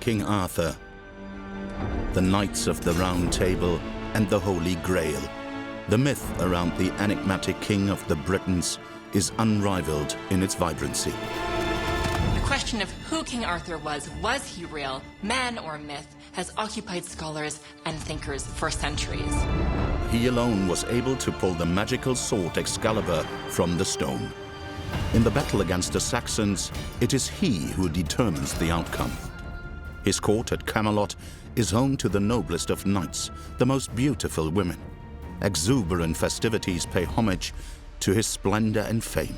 King Arthur, the Knights of the Round Table, and the Holy Grail. The myth around the enigmatic king of the Britons is unrivaled in its vibrancy. The question of who King Arthur was he real, man or myth, has occupied scholars and thinkers for centuries. He alone was able to pull the magical sword Excalibur from the stone. In the battle against the Saxons, it is he who determines the outcome. His court at Camelot is home to the noblest of knights, the most beautiful women. Exuberant festivities pay homage to his splendor and fame,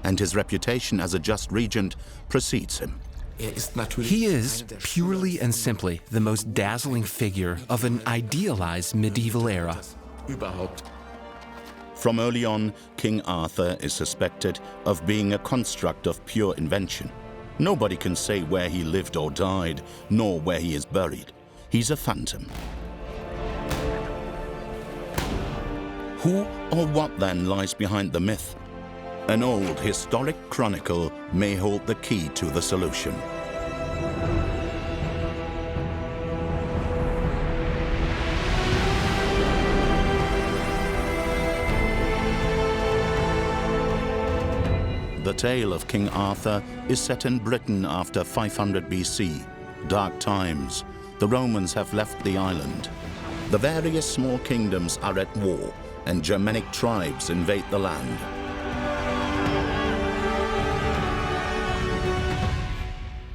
and his reputation as a just regent precedes him. He is, purely and simply, the most dazzling figure of an idealized medieval era. From early on, King Arthur is suspected of being a construct of pure invention. Nobody can say where he lived or died, nor where he is buried. He's a phantom. Who or what then lies behind the myth? An old historic chronicle may hold the key to the solution. The tale of King Arthur is set in Britain after 500 BC. Dark times. The Romans have left the island. The various small kingdoms are at war, and Germanic tribes invade the land.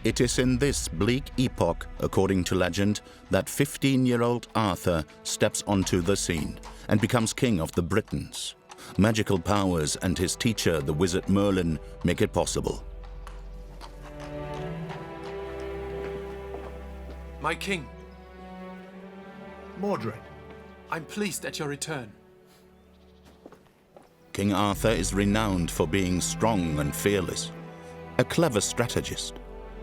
It is in this bleak epoch, according to legend, that 15-year-old Arthur steps onto the scene and becomes king of the Britons. Magical powers and his teacher, the wizard Merlin, make it possible. My king, Mordred, I'm pleased at your return. King Arthur is renowned for being strong and fearless, a clever strategist.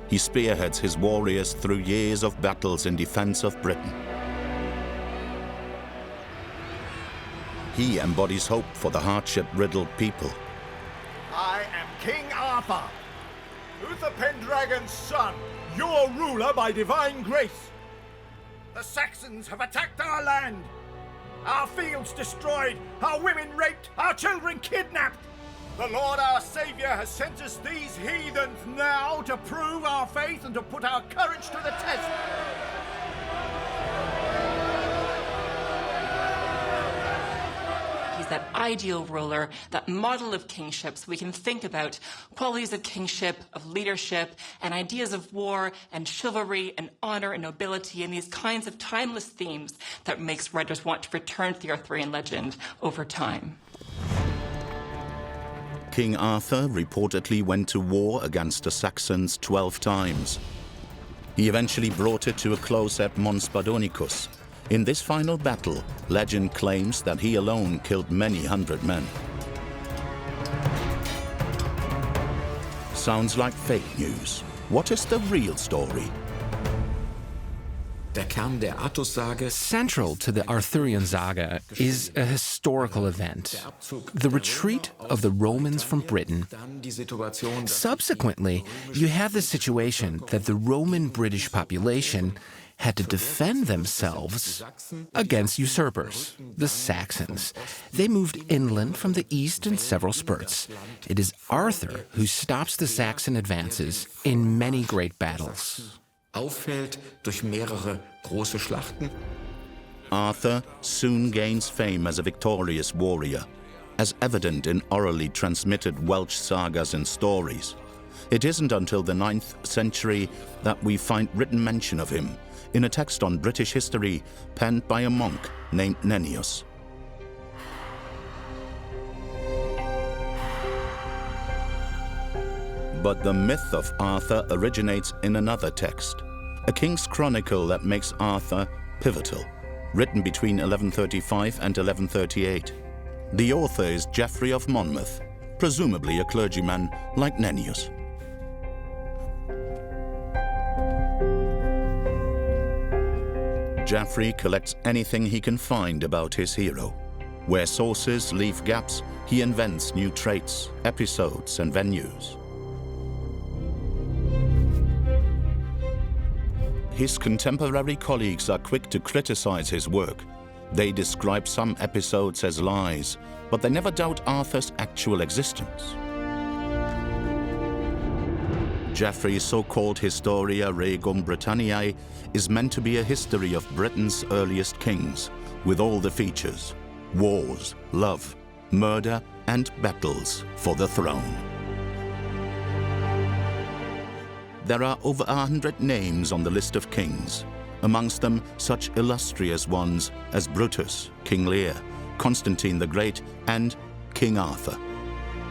He spearheads his warriors through years of battles in defense of Britain. He embodies hope for the hardship-riddled people. I am King Arthur, Uther Pendragon's son, your ruler by divine grace. The Saxons have attacked our land. Our fields destroyed, our women raped, our children kidnapped. The Lord our Savior has sent us these heathens now to prove our faith and to put our courage to the test. He's that ideal ruler, that model of kingship, so we can think about qualities of kingship, of leadership, and ideas of war and chivalry and honor and nobility, and these kinds of timeless themes that makes writers want to return to the Arthurian legend over time. King Arthur reportedly went to war against the Saxons 12 times. He eventually brought it to a close at Mons Badonicus. In this final battle, legend claims that he alone killed many hundred men. Sounds like fake news. What is the real story? Central to the Arthurian saga is a historical event, the retreat of the Romans from Britain. Subsequently, you have the situation that the Roman-British population had to defend themselves against usurpers, the Saxons. They moved inland from the east in several spurts. It is Arthur who stops the Saxon advances in many great battles. Arthur soon gains fame as a victorious warrior, as evident in orally transmitted Welsh sagas and stories. It isn't until the 9th century that we find written mention of him in a text on British history penned by a monk named Nennius. But the myth of Arthur originates in another text, a king's chronicle that makes Arthur pivotal, written between 1135 and 1138. The author is Geoffrey of Monmouth, presumably a clergyman like Nennius. Geoffrey collects anything he can find about his hero. Where sources leave gaps, he invents new traits, episodes, and venues. His contemporary colleagues are quick to criticize his work. They describe some episodes as lies, but they never doubt Arthur's actual existence. Geoffrey's so-called Historia Regum Britanniae is meant to be a history of Britain's earliest kings, with all the features: wars, love, murder, and battles for the throne. There are over 100 names on the list of kings, amongst them such illustrious ones as Brutus, King Lear, Constantine the Great, and King Arthur.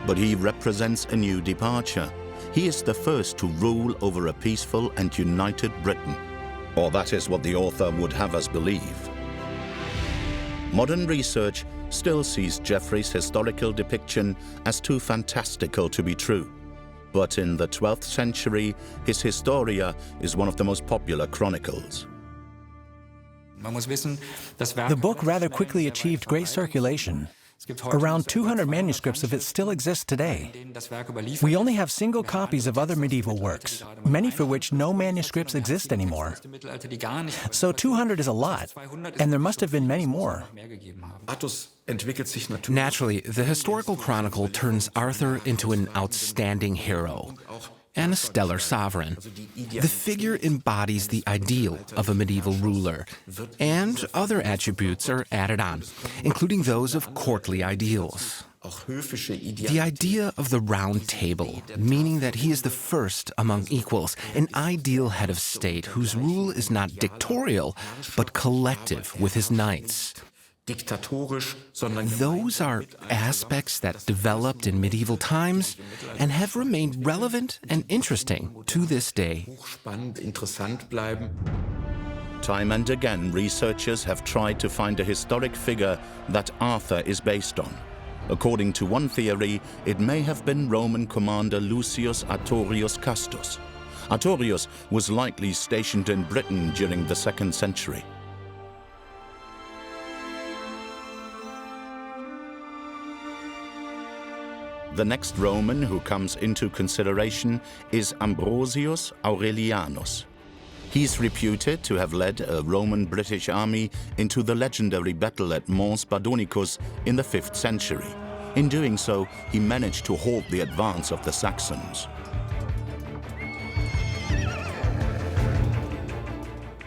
But he represents a new departure. He is the first to rule over a peaceful and united Britain. Or that is what the author would have us believe. Modern research still sees Geoffrey's historical depiction as too fantastical to be true. But in the 12th century, his Historia is one of the most popular chronicles. The book rather quickly achieved great circulation. Around 200 manuscripts of it still exist today. We only have single copies of other medieval works, many for which no manuscripts exist anymore. So 200 is a lot, and there must have been many more. Naturally, the historical chronicle turns Arthur into an outstanding hero and a stellar sovereign. The figure embodies the ideal of a medieval ruler, and other attributes are added on, including those of courtly ideals. The idea of the round table, meaning that he is the first among equals, an ideal head of state whose rule is not dictatorial, but collective with his knights. Those are aspects that developed in medieval times and have remained relevant and interesting to this day. Time and again, researchers have tried to find a historic figure that Arthur is based on. According to one theory, it may have been Roman commander Lucius Artorius Castus. Artorius was likely stationed in Britain during the 2nd century. The next Roman who comes into consideration is Ambrosius Aurelianus. He's reputed to have led a Roman-British army into the legendary battle at Mons Badonicus in the 5th century. In doing so, he managed to halt the advance of the Saxons.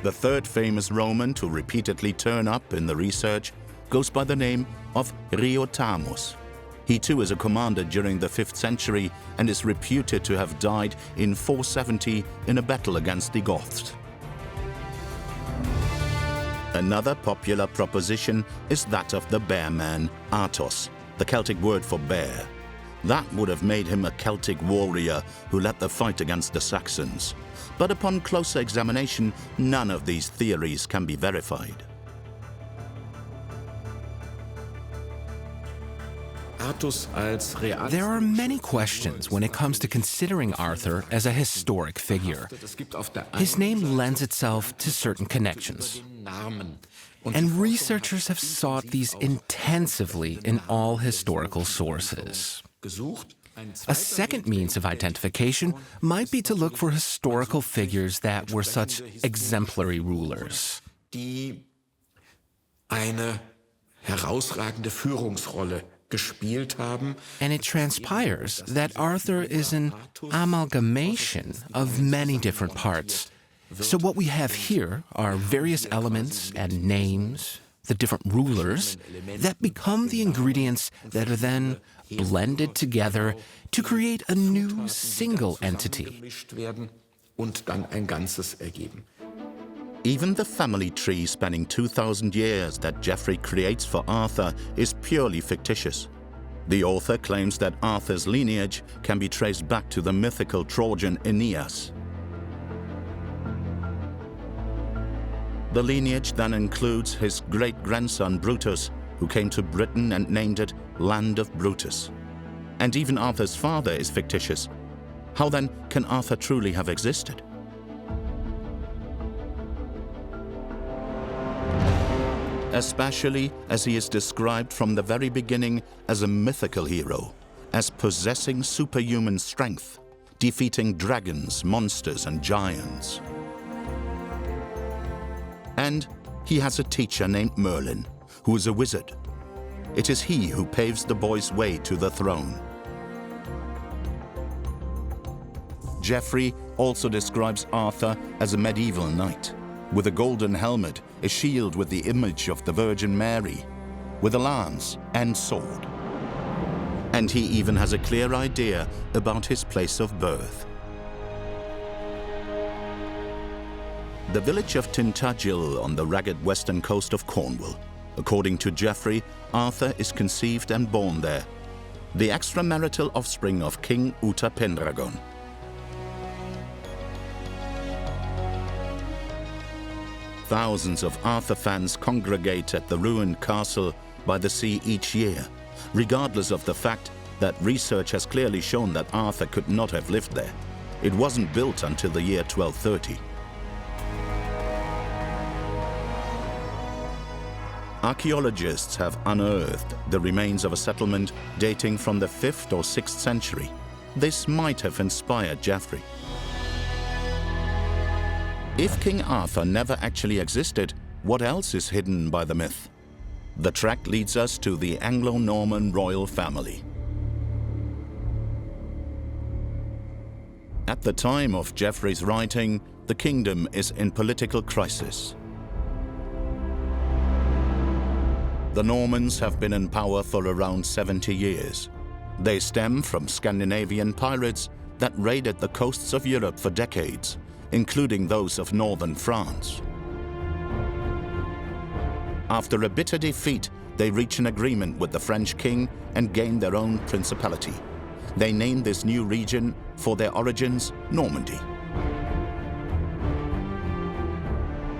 The third famous Roman to repeatedly turn up in the research goes by the name of Riotamus. He too is a commander during the 5th century and is reputed to have died in 470 in a battle against the Goths. Another popular proposition is that of the bear man, Athos, the Celtic word for bear. That would have made him a Celtic warrior who led the fight against the Saxons. But upon closer examination, none of these theories can be verified. There are many questions when it comes to considering Arthur as a historic figure. His name lends itself to certain connections, and researchers have sought these intensively in all historical sources. A second means of identification might be to look for historical figures that were such exemplary rulers. Eine herausragende Führungsrolle gespielt haben. And it transpires that Arthur is an amalgamation of many different parts. So what we have here are various elements and names, the different rulers, that become the ingredients that are then blended together to create a new single entity. Und dann ein Ganzes ergeben. Even the family tree spanning 2,000 years that Geoffrey creates for Arthur is purely fictitious. The author claims that Arthur's lineage can be traced back to the mythical Trojan Aeneas. The lineage then includes his great-grandson Brutus, who came to Britain and named it Land of Brutus. And even Arthur's father is fictitious. How then can Arthur truly have existed? Especially as he is described from the very beginning as a mythical hero, as possessing superhuman strength, defeating dragons, monsters, and giants. And he has a teacher named Merlin, who is a wizard. It is he who paves the boy's way to the throne. Geoffrey also describes Arthur as a medieval knight, with a golden helmet, a shield with the image of the Virgin Mary, with a lance and sword. And he even has a clear idea about his place of birth. The village of Tintagel on the rugged western coast of Cornwall. According to Geoffrey, Arthur is conceived and born there, the extramarital offspring of King Uther Pendragon. Thousands of Arthur fans congregate at the ruined castle by the sea each year, regardless of the fact that research has clearly shown that Arthur could not have lived there. It wasn't built until the year 1230. Archaeologists have unearthed the remains of a settlement dating from the 5th or 6th century. This might have inspired Geoffrey. If King Arthur never actually existed, what else is hidden by the myth? The track leads us to the Anglo-Norman royal family. At the time of Geoffrey's writing, the kingdom is in political crisis. The Normans have been in power for around 70 years. They stem from Scandinavian pirates that raided the coasts of Europe for decades, including those of northern France. After a bitter defeat, they reach an agreement with the French king and gain their own principality. They named this new region, for their origins, Normandy.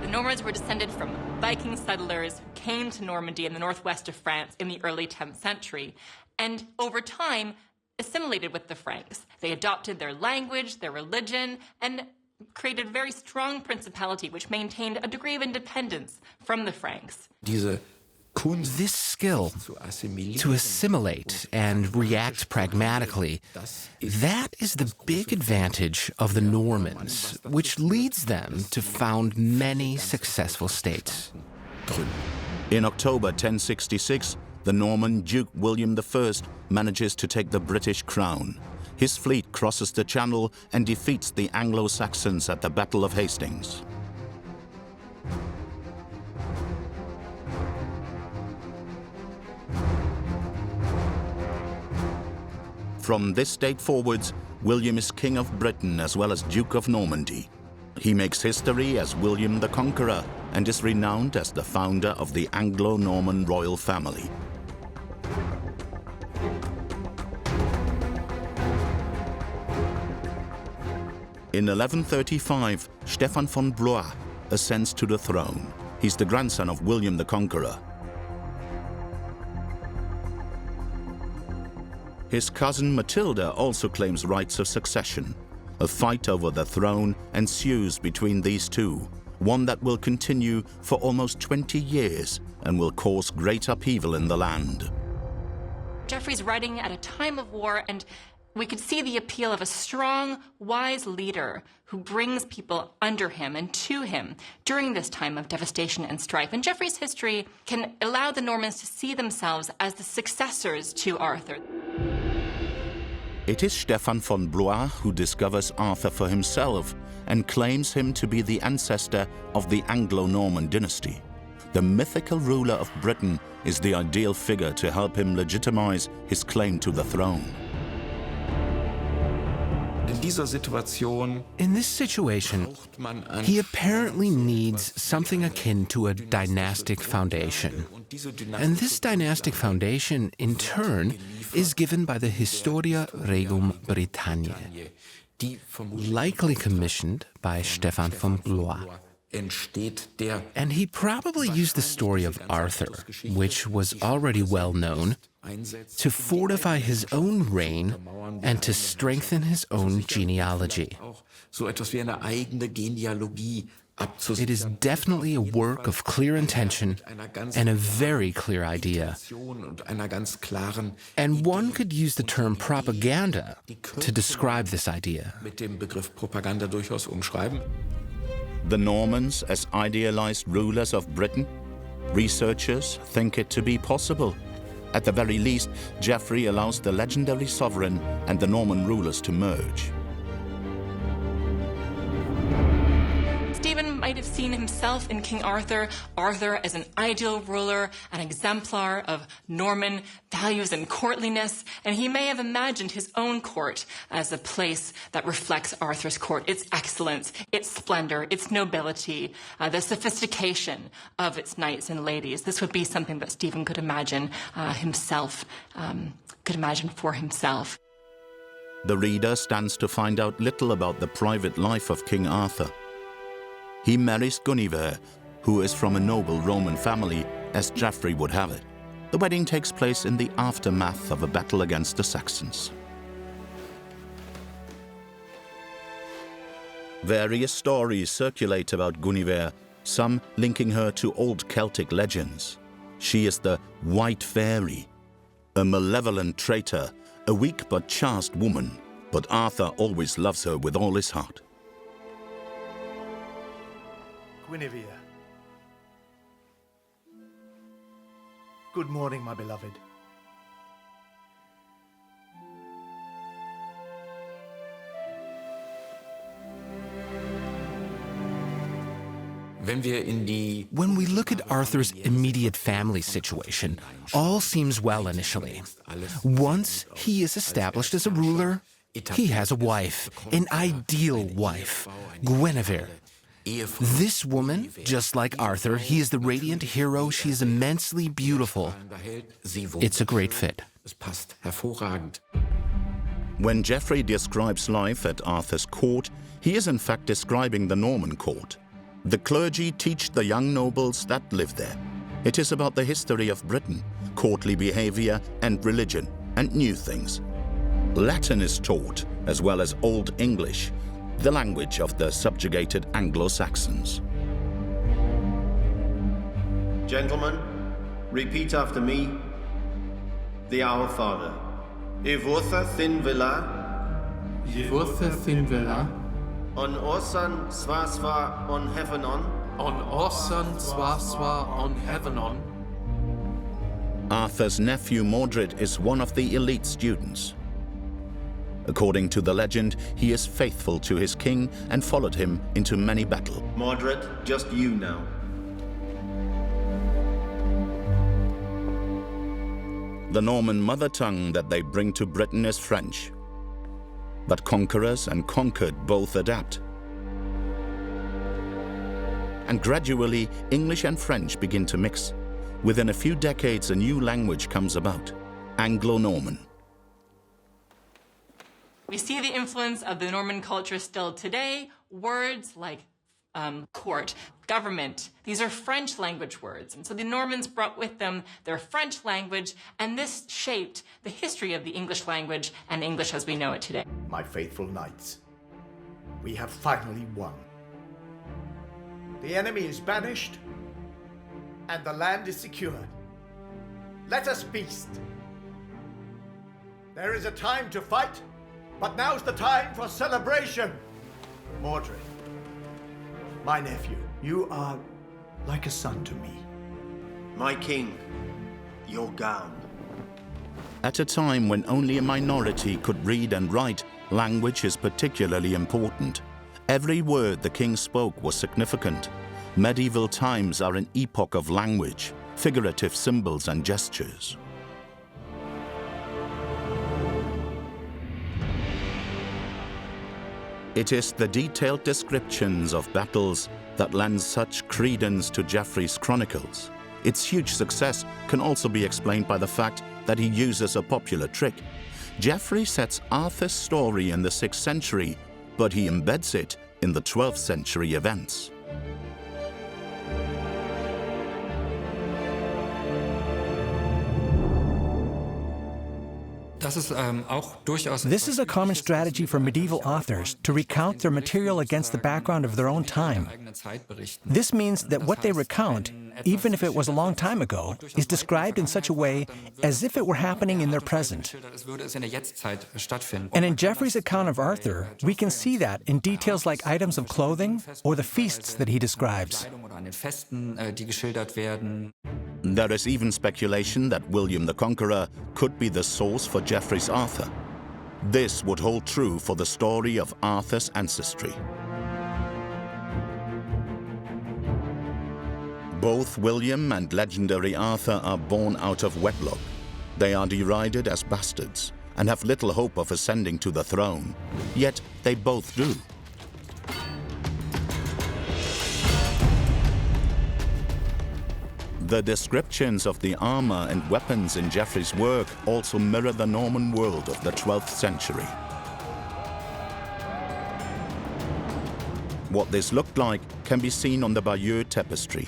The Normans were descended from Viking settlers who came to Normandy in the northwest of France in the early 10th century, and over time assimilated with the Franks. They adopted their language, their religion, and created a very strong principality which maintained a degree of independence from the Franks. This skill to assimilate and react pragmatically, that is the big advantage of the Normans, which leads them to found many successful states. In October 1066, the Norman Duke William I manages to take the British crown. His fleet crosses the Channel and defeats the Anglo-Saxons at the Battle of Hastings. From this date forwards, William is King of Britain as well as Duke of Normandy. He makes history as William the Conqueror and is renowned as the founder of the Anglo-Norman royal family. In 1135, Stephan von Blois ascends to the throne. He's the grandson of William the Conqueror. His cousin Matilda also claims rights of succession. A fight over the throne ensues between these two, one that will continue for almost 20 years and will cause great upheaval in the land. Geoffrey's writing at a time of war, and we could see the appeal of a strong, wise leader who brings people under him and to him during this time of devastation and strife. And Geoffrey's history can allow the Normans to see themselves as the successors to Arthur. It is Stephan von Blois who discovers Arthur for himself and claims him to be the ancestor of the Anglo-Norman dynasty. The mythical ruler of Britain is the ideal figure to help him legitimize his claim to the throne. In this situation, he apparently needs something akin to a dynastic foundation. And this dynastic foundation, in turn, is given by the Historia Regum Britanniae, likely commissioned by Stephan von Blois. And he probably used the story of Arthur, which was already well known, to fortify his own reign and to strengthen his own genealogy. It is definitely a work of clear intention and a very clear idea. And one could use the term propaganda to describe this idea. the Normans as idealized rulers of Britain? Researchers think it to be possible. At the very least, Geoffrey allows the legendary sovereign and the Norman rulers to merge. Stephen might have seen himself in King Arthur, Arthur as an ideal ruler, an exemplar of Norman values and courtliness, and he may have imagined his own court as a place that reflects Arthur's court, its excellence, its splendor, its nobility, the sophistication of its knights and ladies. This would be something that Stephen could imagine for himself. The reader stands to find out little about the private life of King Arthur. He marries Guinevere, who is from a noble Roman family, as Geoffrey would have it. The wedding takes place in the aftermath of a battle against the Saxons. Various stories circulate about Guinevere, some linking her to old Celtic legends. She is the White Fairy, a malevolent traitor, a weak but chaste woman, but Arthur always loves her with all his heart. Guinevere. Good morning, my beloved. When we look at Arthur's immediate family situation, all seems well initially. Once he is established as a ruler, he has a wife, an ideal wife, Guinevere. This woman, just like Arthur, he is the radiant hero, she is immensely beautiful. It's a great fit. When Geoffrey describes life at Arthur's court, he is in fact describing the Norman court. The clergy teach the young nobles that live there. It is about the history of Britain, courtly behavior and religion, and new things. Latin is taught, as well as Old English, the language of the subjugated Anglo-Saxons. Gentlemen, repeat after me the Our Father. Evotha thin villa. Evotha thin villa. On orsan swaswa on heavenon. On orsan swaswa on heavenon. Arthur's nephew Mordred is one of the elite students. According to the legend, he is faithful to his king and followed him into many battles. Mordred, just you now. The Norman mother tongue that they bring to Britain is French. But conquerors and conquered both adapt. And gradually, English and French begin to mix. Within a few decades, a new language comes about, Anglo-Norman. We see the influence of the Norman culture still today. Words like court, government, these are French language words. And so the Normans brought with them their French language, and this shaped the history of the English language and English as we know it today. My faithful knights, we have finally won. The enemy is banished, and the land is secured. Let us feast. There is a time to fight, but now's the time for celebration. Mordred, my nephew, you are like a son to me. My king, your gown. At a time when only a minority could read and write, language is particularly important. Every word the king spoke was significant. Medieval times are an epoch of language, figurative symbols and gestures. It is the detailed descriptions of battles that lend such credence to Geoffrey's chronicles. Its huge success can also be explained by the fact that he uses a popular trick. Geoffrey sets Arthur's story in the 6th century, but he embeds it in the 12th century events. This is a common strategy for medieval authors to recount their material against the background of their own time. This means that what they recount, even if it was a long time ago, is described in such a way as if it were happening in their present. And in Geoffrey's account of Arthur, we can see that in details like items of clothing or the feasts that he describes. There is even speculation that William the Conqueror could be the source for Geoffrey's Arthur. This would hold true for the story of Arthur's ancestry. Both William and legendary Arthur are born out of wedlock. They are derided as bastards and have little hope of ascending to the throne, yet they both do. The descriptions of the armor and weapons in Geoffrey's work also mirror the Norman world of the 12th century. What this looked like can be seen on the Bayeux tapestry.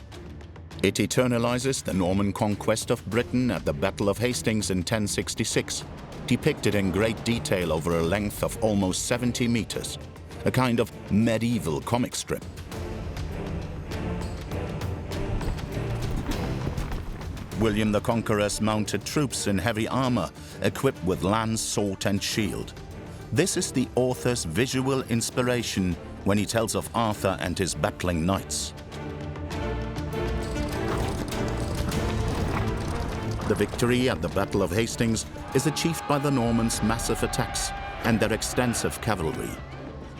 It eternalizes the Norman conquest of Britain at the Battle of Hastings in 1066, depicted in great detail over a length of almost 70 meters, a kind of medieval comic strip. William the Conqueror's mounted troops in heavy armor, equipped with lance, sword, and shield. This is the author's visual inspiration when he tells of Arthur and his battling knights. The victory at the Battle of Hastings is achieved by the Normans' massive attacks and their extensive cavalry.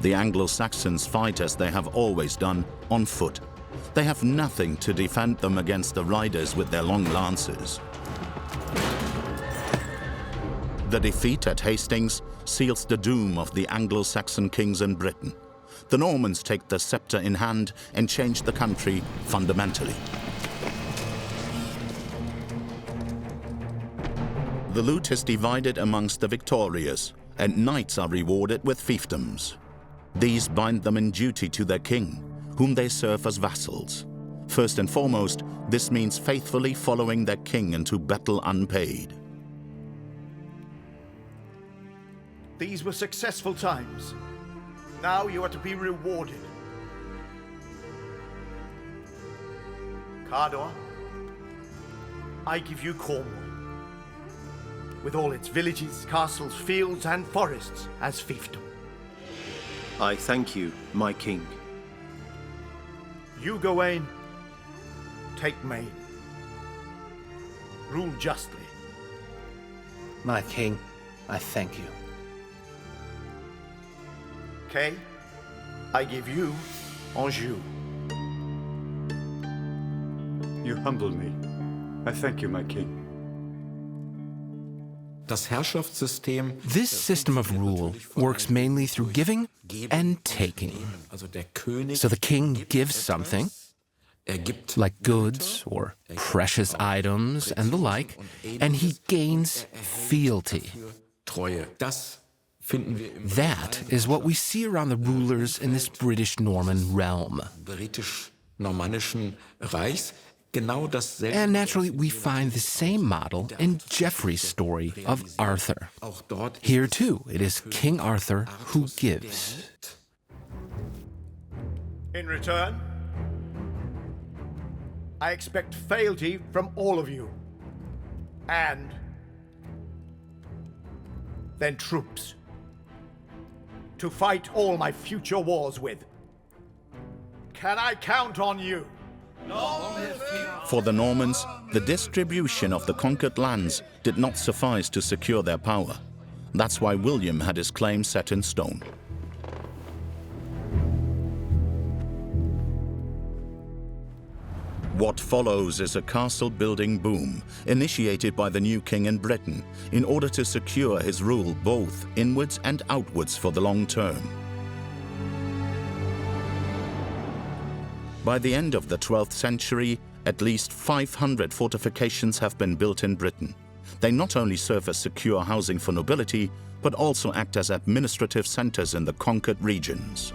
The Anglo-Saxons fight as they have always done, on foot. They have nothing to defend them against the riders with their long lances. The defeat at Hastings seals the doom of the Anglo-Saxon kings in Britain. The Normans take the scepter in hand and change the country fundamentally. The loot is divided amongst the victorious, and knights are rewarded with fiefdoms. These bind them in duty to their king, whom they serve as vassals. First and foremost, this means faithfully following their king into battle unpaid. These were successful times. Now you are to be rewarded. Cardor, I give you Cornwall, with all its villages, castles, fields, and forests as fiefdom. I thank you, my king. You, Gawain, take Maine. Rule justly. My king, I thank you. Kay, I give you Anjou. You humble me. I thank you, my king. Das Herrschaftssystem, This system of rule works mainly through giving and taking. also der König, So the king gives something, gibt like goods or precious items and the like, and he gains fealty. Treue. Das finden wir im That is what we see around the rulers in this British-Norman realm. britisch-normannischen Reichs. Genau dasselbe. And naturally, we find the same model in Geoffrey's story of Arthur. Auch dort Here, too, it is King Arthur who gives. In return, I expect fealty from all of you. And then troops to fight all my future wars with. Can I count on you? For the Normans, the distribution of the conquered lands did not suffice to secure their power. That's why William had his claim set in stone. What follows is a castle-building boom, initiated by the new king in Britain, in order to secure his rule both inwards and outwards for the long term. By the end of the 12th century, at least 500 fortifications have been built in Britain. They not only serve as secure housing for nobility, but also act as administrative centers in the conquered regions.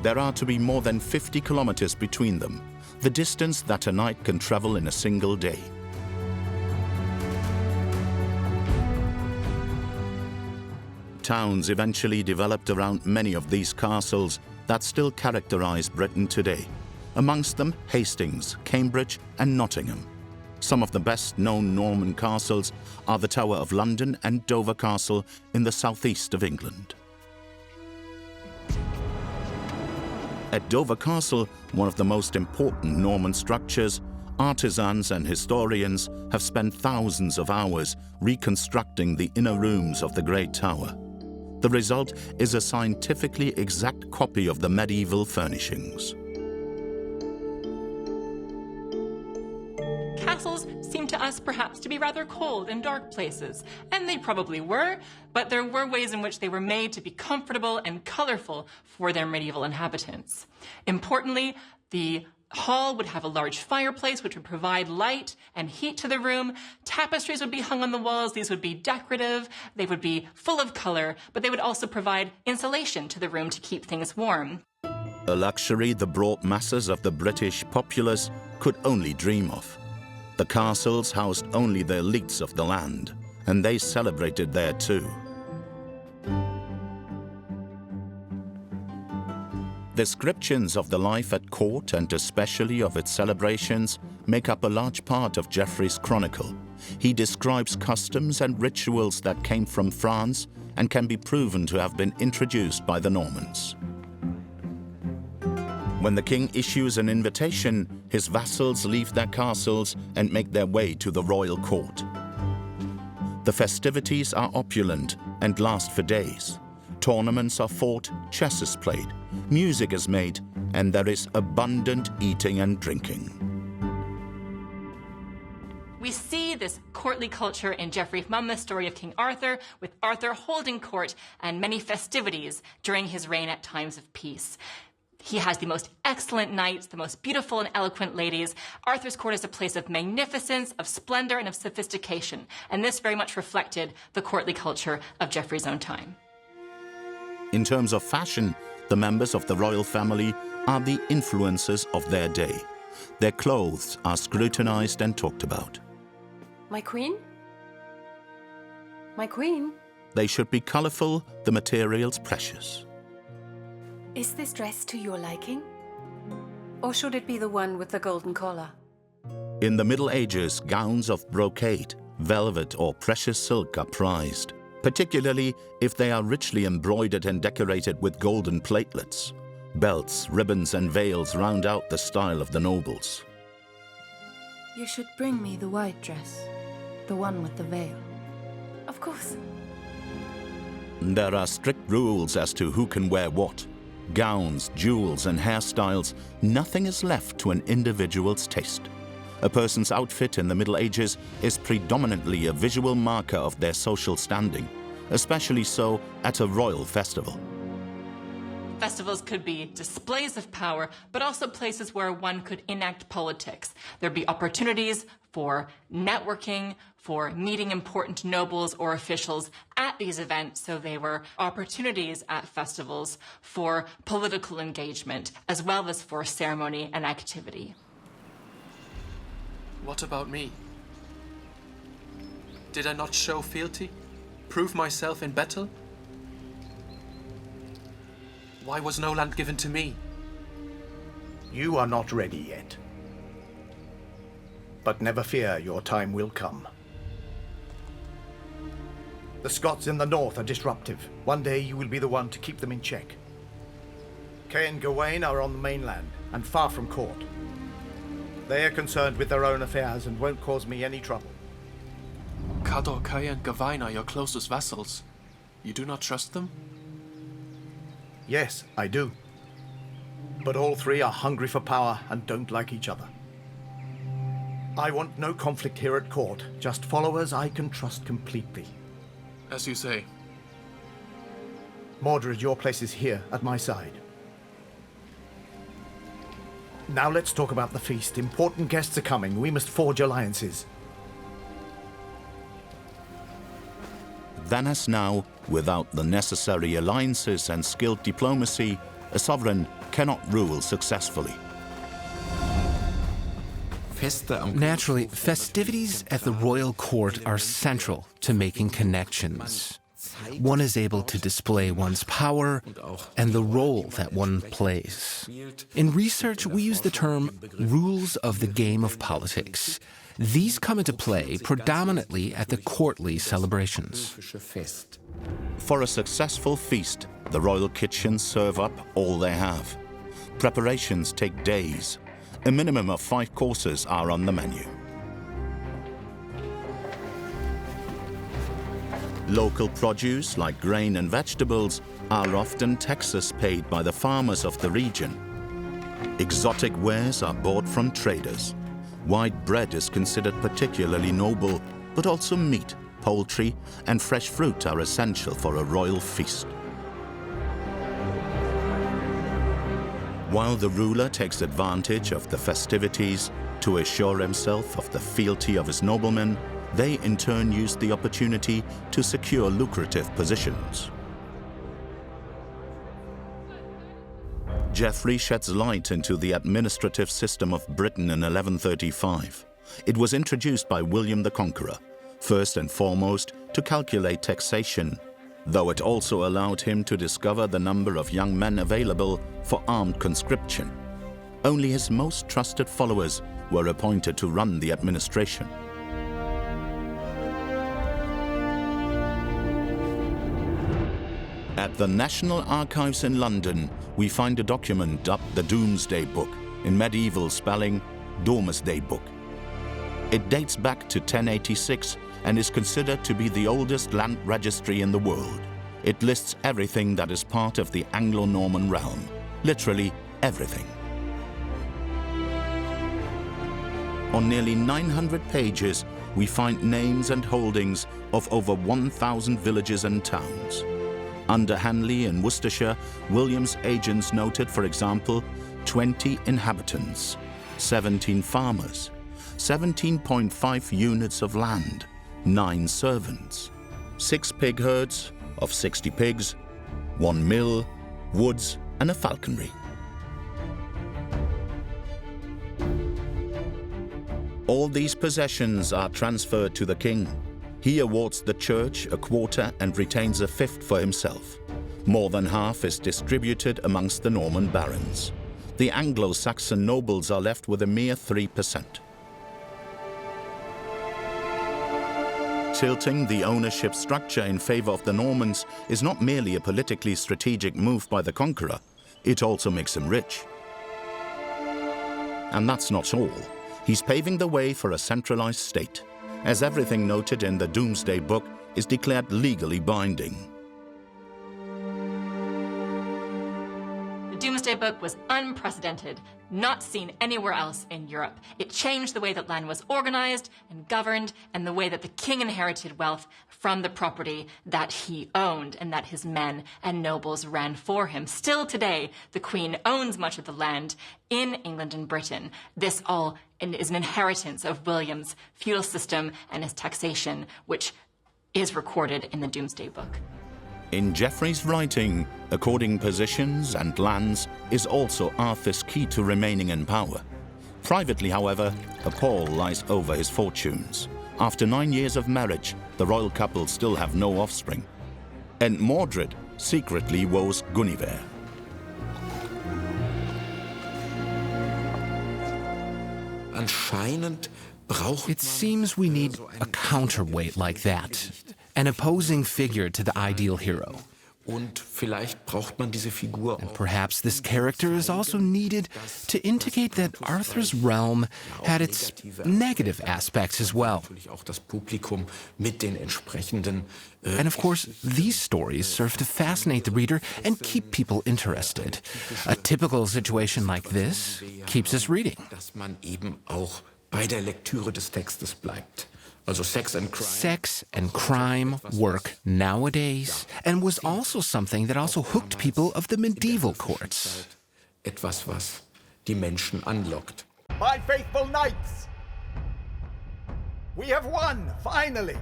There are to be more than 50 kilometers between them, the distance that a knight can travel in a single day. towns eventually developed around many of these castles that still characterize Britain today, amongst them Hastings, Cambridge and Nottingham. Some of the best-known Norman castles are the Tower of London and Dover Castle in the southeast of England. At Dover Castle, one of the most important Norman structures, artisans and historians have spent thousands of hours reconstructing the inner rooms of the Great Tower. The result is a scientifically exact copy of the medieval furnishings. Castles seem to us perhaps to be rather cold and dark places, and they probably were, but there were ways in which they were made to be comfortable and colorful for their medieval inhabitants. Importantly, the hall would have a large fireplace which would provide light and heat to the room. Tapestries would be hung on the walls. These would be decorative. They would be full of color, but they would also provide insulation to the room to keep things warm. A luxury the broad masses of the British populace could only dream of. The castles housed only the elites of the land, and they celebrated there too. Descriptions of the life at court and especially of its celebrations make up a large part of Geoffrey's chronicle. He describes customs and rituals that came from France and can be proven to have been introduced by the Normans. When the king issues an invitation, his vassals leave their castles and make their way to the royal court. The festivities are opulent and last for days. Tournaments are fought, chess is played, music is made, and there is abundant eating and drinking. We see this courtly culture in Geoffrey Monmouth's story of King Arthur, with Arthur holding court and many festivities during his reign at times of peace. He has the most excellent knights, the most beautiful and eloquent ladies. Arthur's court is a place of magnificence, of splendor, and of sophistication, and this very much reflected the courtly culture of Geoffrey's own time. In terms of fashion, the members of the royal family are the influencers of their day. Their clothes are scrutinized and talked about. My queen? My queen? They should be colorful, the materials precious. Is this dress to your liking? Or should it be the one with the golden collar? In the Middle Ages, gowns of brocade, velvet or precious silk are prized, particularly if they are richly embroidered and decorated with golden platelets. Belts, ribbons and veils round out the style of the nobles. You should bring me the white dress, the one with the veil. Of course. There are strict rules as to who can wear what. Gowns, jewels and hairstyles, nothing is left to an individual's taste. A person's outfit in the Middle Ages is predominantly a visual marker of their social standing, especially so at a royal festival. Festivals could be displays of power, but also places where one could enact politics. There'd be opportunities for networking, for meeting important nobles or officials at these events, so they were opportunities at festivals for political engagement, as well as for ceremony and activity. What about me? Did I not show fealty? Prove myself in battle? Why was no land given to me? You are not ready yet. But never fear, your time will come. The Scots in the north are disruptive. One day you will be the one to keep them in check. Kay and Gawain are on the mainland and far from court. They are concerned with their own affairs and won't cause me any trouble. Kador, Kay and Gawain are your closest vassals. You do not trust them? Yes, I do. But all three are hungry for power and don't like each other. I want no conflict here at court, just followers I can trust completely. As you say. Mordred, your place is here, at my side. Now let's talk about the feast. Important guests are coming. We must forge alliances. Then as now, without the necessary alliances and skilled diplomacy, a sovereign cannot rule successfully. Naturally, festivities at the royal court are central to making connections. one is able to display one's power and the role that one plays. In research, we use the term rules of the game of politics. These come into play predominantly at the courtly celebrations. For a successful feast, the royal kitchens serve up all they have. Preparations take days. A minimum of 5 courses are on the menu. Local produce, like grain and vegetables, are often taxes paid by the farmers of the region. Exotic wares are bought from traders. White bread is considered particularly noble, but also meat, poultry, and fresh fruit are essential for a royal feast. While the ruler takes advantage of the festivities to assure himself of the fealty of his noblemen, they in turn use the opportunity to secure lucrative positions. Geoffrey sheds light into the administrative system of Britain in 1135. It was introduced by William the Conqueror, first and foremost to calculate taxation, though it also allowed him to discover the number of young men available for armed conscription. Only his most trusted followers were appointed to run the administration. At the National Archives in London, we find a document dubbed the Domesday Book, in medieval spelling, Domesday Book. It dates back to 1086 and is considered to be the oldest land registry in the world. It lists everything that is part of the Anglo-Norman realm, literally everything. On nearly 900 pages, we find names and holdings of over 1,000 villages and towns. Under Hanley in Worcestershire, William's agents noted, for example, 20 inhabitants, 17 farmers, 17.5 units of land, 9 servants, 6 pig herds of 60 pigs, 1 mill, woods, and a falconry. All these possessions are transferred to the king. He awards the church a quarter and retains a fifth for himself. More than half is distributed amongst the Norman barons. The Anglo-Saxon nobles are left with a mere 3%. Tilting the ownership structure in favor of the Normans is not merely a politically strategic move by the conqueror, it also makes him rich. And that's not all. He's paving the way for a centralized state, as everything noted in the Domesday Book is declared legally binding. The Domesday Book was unprecedented, not seen anywhere else in Europe. It changed the way that land was organized and governed, and the way that the king inherited wealth from the property that he owned and that his men and nobles ran for him. Still today, the Queen owns much of the land in England and Britain. This all is an inheritance of William's feudal system and his taxation, which is recorded in the Domesday Book. In Geoffrey's writing, according positions and lands is also Arthur's key to remaining in power. Privately, however, a pall lies over his fortunes. After 9 years of marriage, the royal couple still have no offspring. And Mordred secretly woes Guinevere. It seems we need a counterweight like that, an opposing figure to the ideal hero. And perhaps this character is also needed to indicate that Arthur's realm had its negative aspects as well. And of course, these stories serve to fascinate the reader and keep people interested. A typical situation like this keeps us reading. Sex and crime work nowadays, and was also something that also hooked people of the medieval courts. My faithful knights! We have won, finally!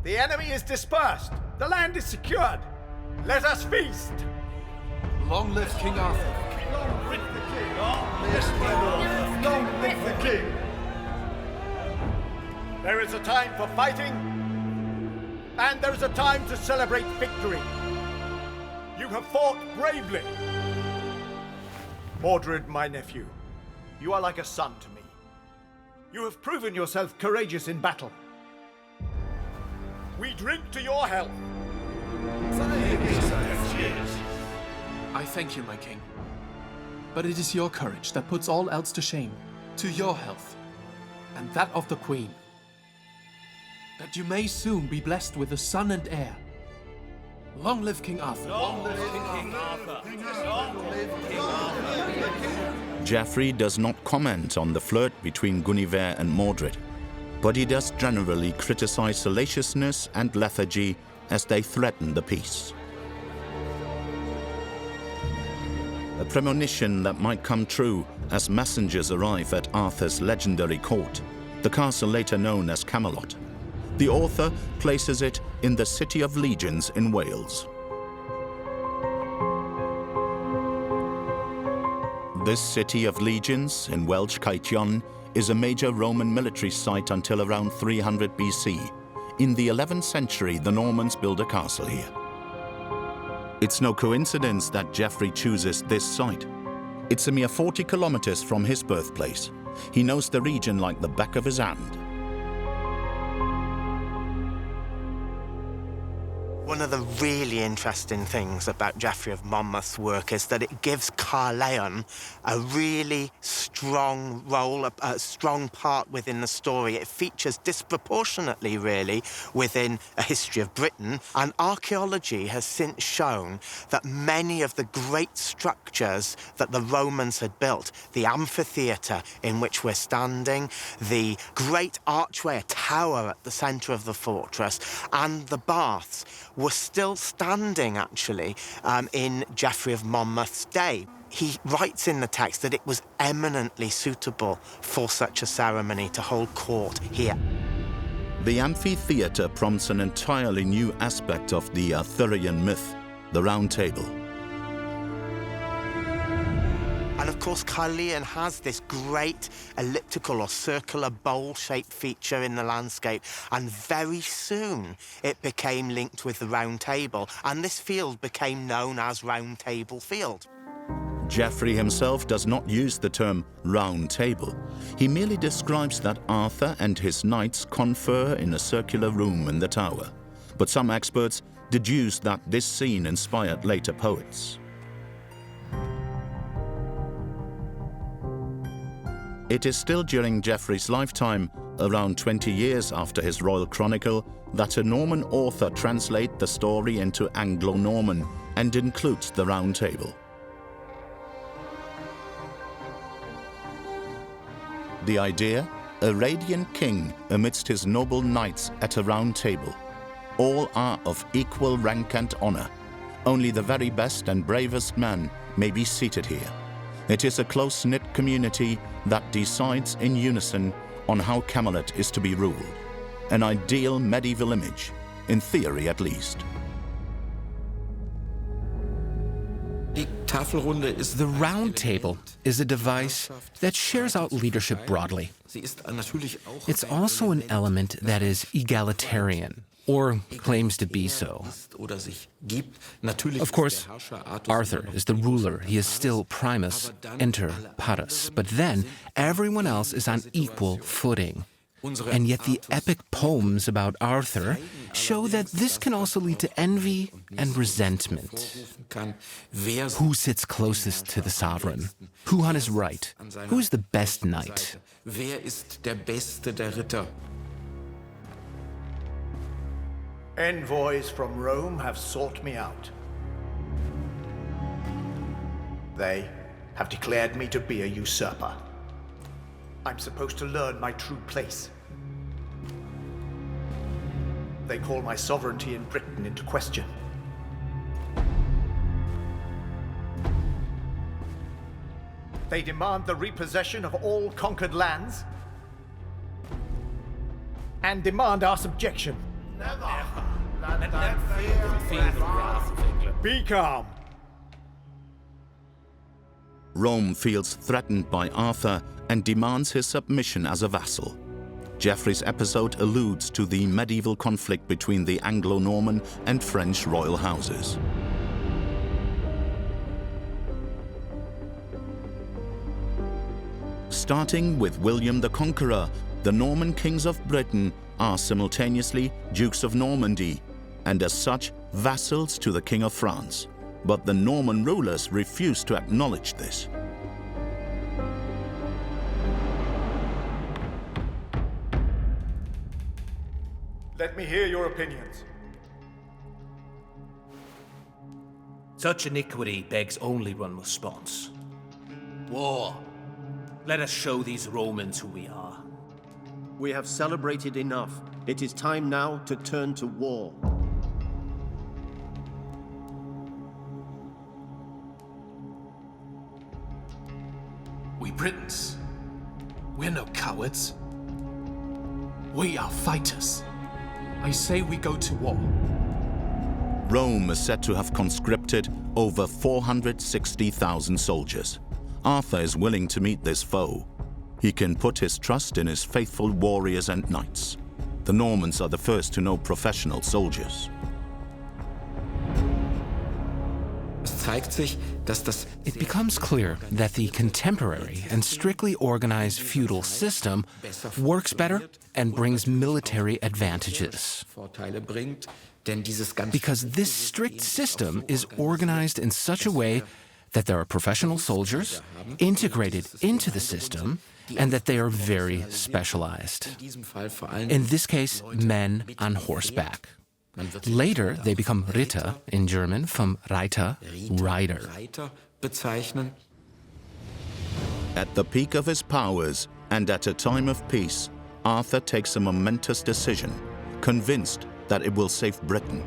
The enemy is dispersed. The land is secured. Let us feast! Long live King Arthur! Long live the king! Long live the king! There is a time for fighting And there is a time to celebrate victory. You have fought bravely. Mordred, my nephew, you are like a son to me. You have proven yourself courageous in battle. We drink to your health. I thank you, my king. But it is your courage that puts all else to shame. To your health, and that of the queen. That you may soon be blessed with a son and heir. Long live King Arthur. Long live King Arthur. Long live King Arthur. Geoffrey does not comment on the flirt between Guinevere and Mordred, but he does generally criticize salaciousness and lethargy as they threaten the peace. A premonition that might come true as messengers arrive at Arthur's legendary court, the castle later known as Camelot. The author places it in the City of Legions in Wales. This City of Legions, in Welsh Caethion, is a major Roman military site until around 300 BC. In the 11th century, the Normans built a castle here. It's no coincidence that Geoffrey chooses this site. It's a mere 40 kilometers from his birthplace. He knows the region like the back of his hand. One of the really interesting things about Geoffrey of Monmouth's work is that it gives Carleon a really strong role, a strong part within the story. It features disproportionately, really, within a history of Britain. And archaeology has since shown that many of the great structures that the Romans had built, the amphitheatre in which we're standing, the great archway, a tower at the centre of the fortress, and the baths, were still standing, actually, in Geoffrey of Monmouth's day. He writes in the text that it was eminently suitable for such a ceremony to hold court here. The amphitheatre prompts an entirely new aspect of the Arthurian myth, the Round Table. And of course, Carleon has this great elliptical or circular bowl-shaped feature in the landscape, and very soon it became linked with the Round Table, and this field became known as Round Table Field. Geoffrey himself does not use the term Round Table. He merely describes that Arthur and his knights confer in a circular room in the tower. But some experts deduce that this scene inspired later poets. It is still during Geoffrey's lifetime, around 20 years after his royal chronicle, that a Norman author translates the story into Anglo-Norman and includes the Round Table. The idea? A radiant king amidst his noble knights at a round table. All are of equal rank and honor. Only the very best and bravest men may be seated here. It is a close-knit community that decides in unison on how Camelot is to be ruled. An ideal medieval image, in theory at least. The Round Table is a device that shares out leadership broadly. It's also an element that is egalitarian, or claims to be so. Of course, Arthur is the ruler. He is still primus inter pares. But then, everyone else is on equal footing. And yet the epic poems about Arthur show that this can also lead to envy and resentment. Who sits closest to the sovereign? Who on his right? Who is the best knight? Envoys from Rome have sought me out. They have declared me to be a usurper. I'm supposed to learn my true place. They call my sovereignty in Britain into question. They demand the repossession of all conquered lands and demand our subjection. Be calm. Rome feels threatened by Arthur and demands his submission as a vassal. Geoffrey's episode alludes to the medieval conflict between the Anglo-Norman and French royal houses. Starting with William the Conqueror, the Norman kings of Britain are simultaneously Dukes of Normandy, and as such, vassals to the King of France. But the Norman rulers refused to acknowledge this. Let me hear your opinions. Such iniquity begs only one response. War. Let us show these Romans who we are. We have celebrated enough. It is time now to turn to war. We Britons, we're no cowards. We are fighters. I say we go to war. Rome is said to have conscripted over 460,000 soldiers. Arthur is willing to meet this foe. He can put his trust in his faithful warriors and knights. The Normans are the first to know professional soldiers. It becomes clear that the contemporary and strictly organized feudal system works better and brings military advantages. Because this strict system is organized in such a way that there are professional soldiers integrated into the system and that they are very specialized. In this case, men on horseback. Later, they become Ritter, in German, from Reiter, rider. At the peak of his powers and at a time of peace, Arthur takes a momentous decision, convinced that it will save Britain.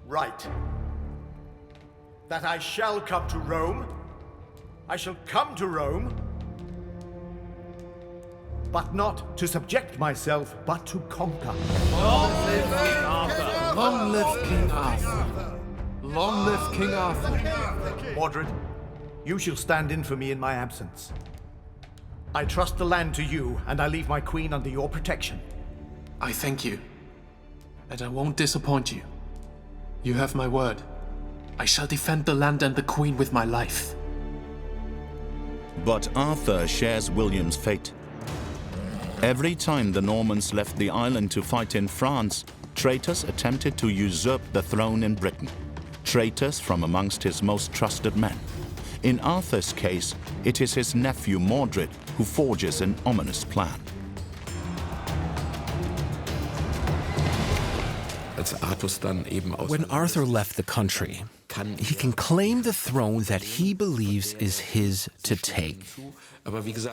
Right. That I shall come to Rome. I shall come to Rome. But not to subject myself, but to conquer. Long live King Arthur! Long live King Arthur! Long live King Arthur! Mordred, you shall stand in for me in my absence. I trust the land to you, and I leave my queen under your protection. I thank you, and I won't disappoint you. You have my word. I shall defend the land and the queen with my life. But Arthur shares William's fate. Every time the Normans left the island to fight in France, traitors attempted to usurp the throne in Britain. Traitors from amongst his most trusted men. In Arthur's case, it is his nephew Mordred who forges an ominous plan. When Arthur left the country, he can claim the throne that he believes is his to take.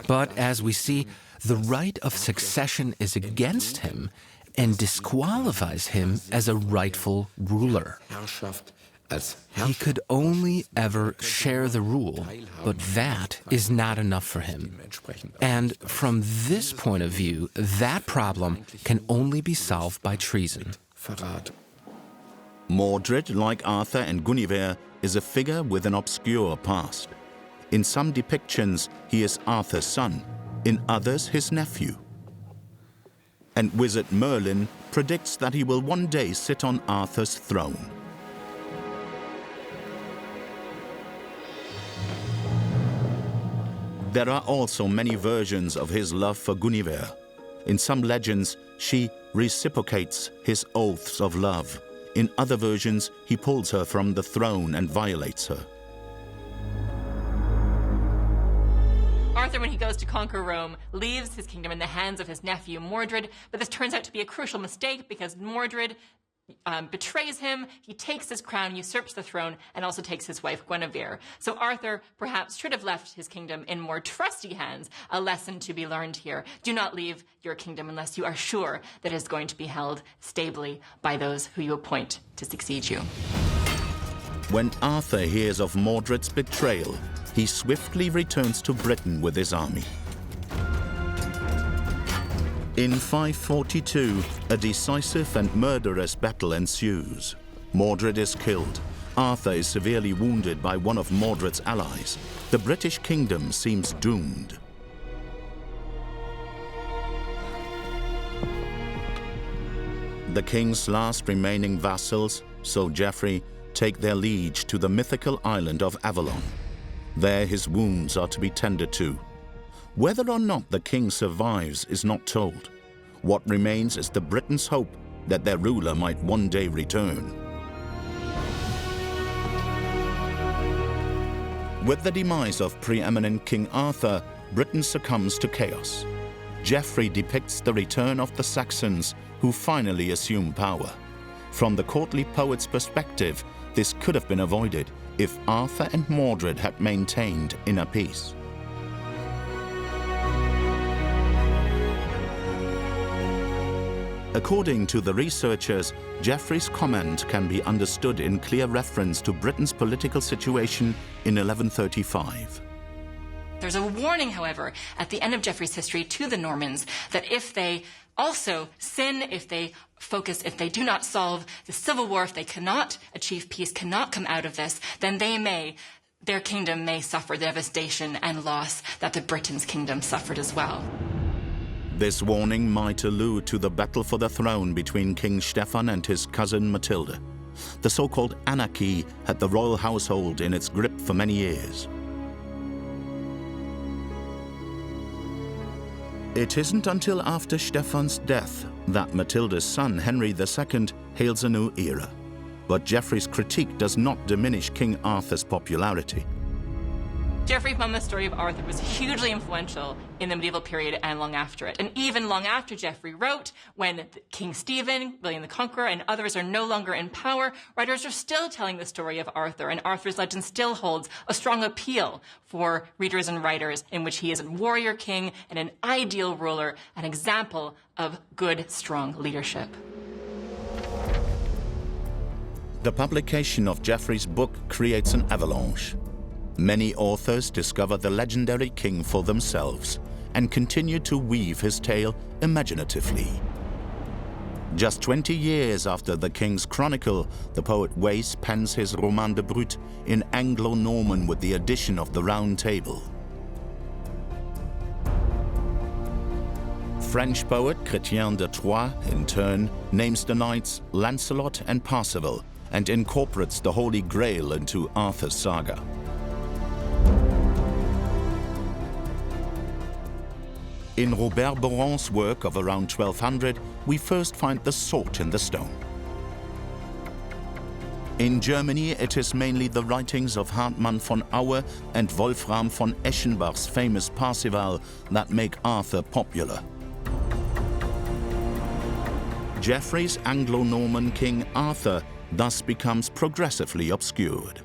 But as we see, the right of succession is against him and disqualifies him as a rightful ruler. He could only ever share the rule, but that is not enough for him. And from this point of view, that problem can only be solved by treason. Mordred, like Arthur and Guinevere, is a figure with an obscure past. In some depictions, he is Arthur's son, in others his nephew. And wizard Merlin predicts that he will one day sit on Arthur's throne. There are also many versions of his love for Guinevere. In some legends, she reciprocates his oaths of love. In other versions, he pulls her from the throne and violates her. Arthur, when he goes to conquer Rome, leaves his kingdom in the hands of his nephew Mordred, but this turns out to be a crucial mistake because Mordred betrays him, he takes his crown, usurps the throne, and also takes his wife Guinevere. So Arthur perhaps should have left his kingdom in more trusty hands, a lesson to be learned here. Do not leave your kingdom unless you are sure that it is going to be held stably by those who you appoint to succeed you. When Arthur hears of Mordred's betrayal, he swiftly returns to Britain with his army. In 542, a decisive and murderous battle ensues. Mordred is killed. Arthur is severely wounded by one of Mordred's allies, the British kingdom seems doomed. The king's last remaining vassals, so Geoffrey, take their liege to the mythical island of Avalon. There his wounds are to be tended to. Whether or not the king survives is not told. What remains is the Britons' hope that their ruler might one day return. With the demise of preeminent King Arthur, Britain succumbs to chaos. Geoffrey depicts the return of the Saxons, who finally assume power. From the courtly poet's perspective, this could have been avoided if Arthur and Mordred had maintained inner peace. According to the researchers, Geoffrey's comment can be understood in clear reference to Britain's political situation in 1135. There's a warning, however, at the end of Geoffrey's history to the Normans that if they also sin, if they do not solve the civil war, if they cannot achieve peace, cannot come out of this, then their kingdom may suffer the devastation and loss that the Britons' kingdom suffered as well. This warning might allude to the battle for the throne between King Stefan and his cousin Matilda. The so-called anarchy had the royal household in its grip for many years. It isn't until after Stefan's death that Matilda's son Henry II hails a new era. But Geoffrey's critique does not diminish King Arthur's popularity. Geoffrey Monmouth's story of Arthur was hugely influential in the medieval period and long after it. And even long after Geoffrey wrote, when King Stephen, William the Conqueror, and others are no longer in power, writers are still telling the story of Arthur, and Arthur's legend still holds a strong appeal for readers and writers, in which he is a warrior king and an ideal ruler, an example of good, strong leadership. The publication of Geoffrey's book creates an avalanche. Many authors discover the legendary king for themselves and continue to weave his tale imaginatively. Just 20 years after the King's Chronicle, the poet Weiss pens his Roman de Brut in Anglo-Norman with the addition of the Round Table. French poet Chrétien de Troyes, in turn, names the knights Lancelot and Percival and incorporates the Holy Grail into Arthur's saga. In Robert Boron's work of around 1200, we first find the sword in the stone. In Germany, it is mainly the writings of Hartmann von Aue and Wolfram von Eschenbach's famous Parzival that make Arthur popular. Geoffrey's Anglo-Norman King Arthur thus becomes progressively obscured.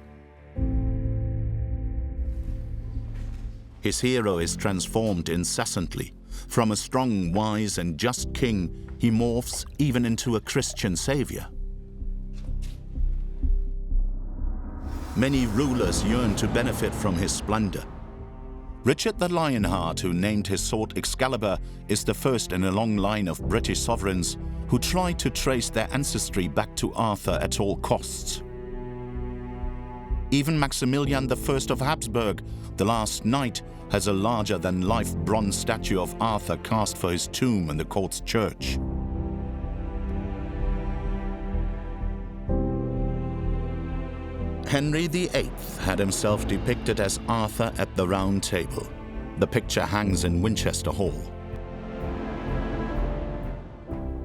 His hero is transformed incessantly. From a strong, wise, and just king, he morphs even into a Christian savior. Many rulers yearn to benefit from his splendor. Richard the Lionheart, who named his sword Excalibur, is the first in a long line of British sovereigns who try to trace their ancestry back to Arthur at all costs. Even Maximilian I of Habsburg, the last knight, has a larger-than-life bronze statue of Arthur cast for his tomb in the court's church. Henry VIII had himself depicted as Arthur at the Round Table. The picture hangs in Winchester Hall.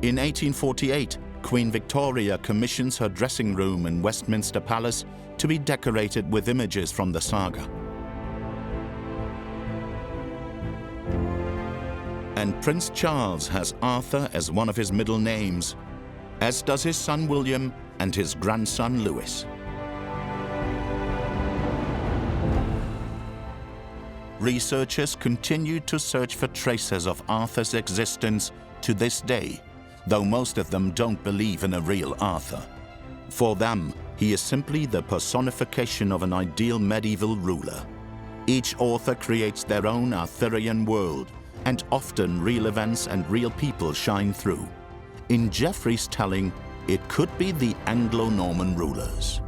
In 1848, Queen Victoria commissions her dressing room in Westminster Palace to be decorated with images from the saga. And Prince Charles has Arthur as one of his middle names, as does his son William and his grandson Louis. Researchers continue to search for traces of Arthur's existence to this day, though most of them don't believe in a real Arthur. For them, he is simply the personification of an ideal medieval ruler. Each author creates their own Arthurian world, and often real events and real people shine through. In Geoffrey's telling, it could be the Anglo-Norman rulers.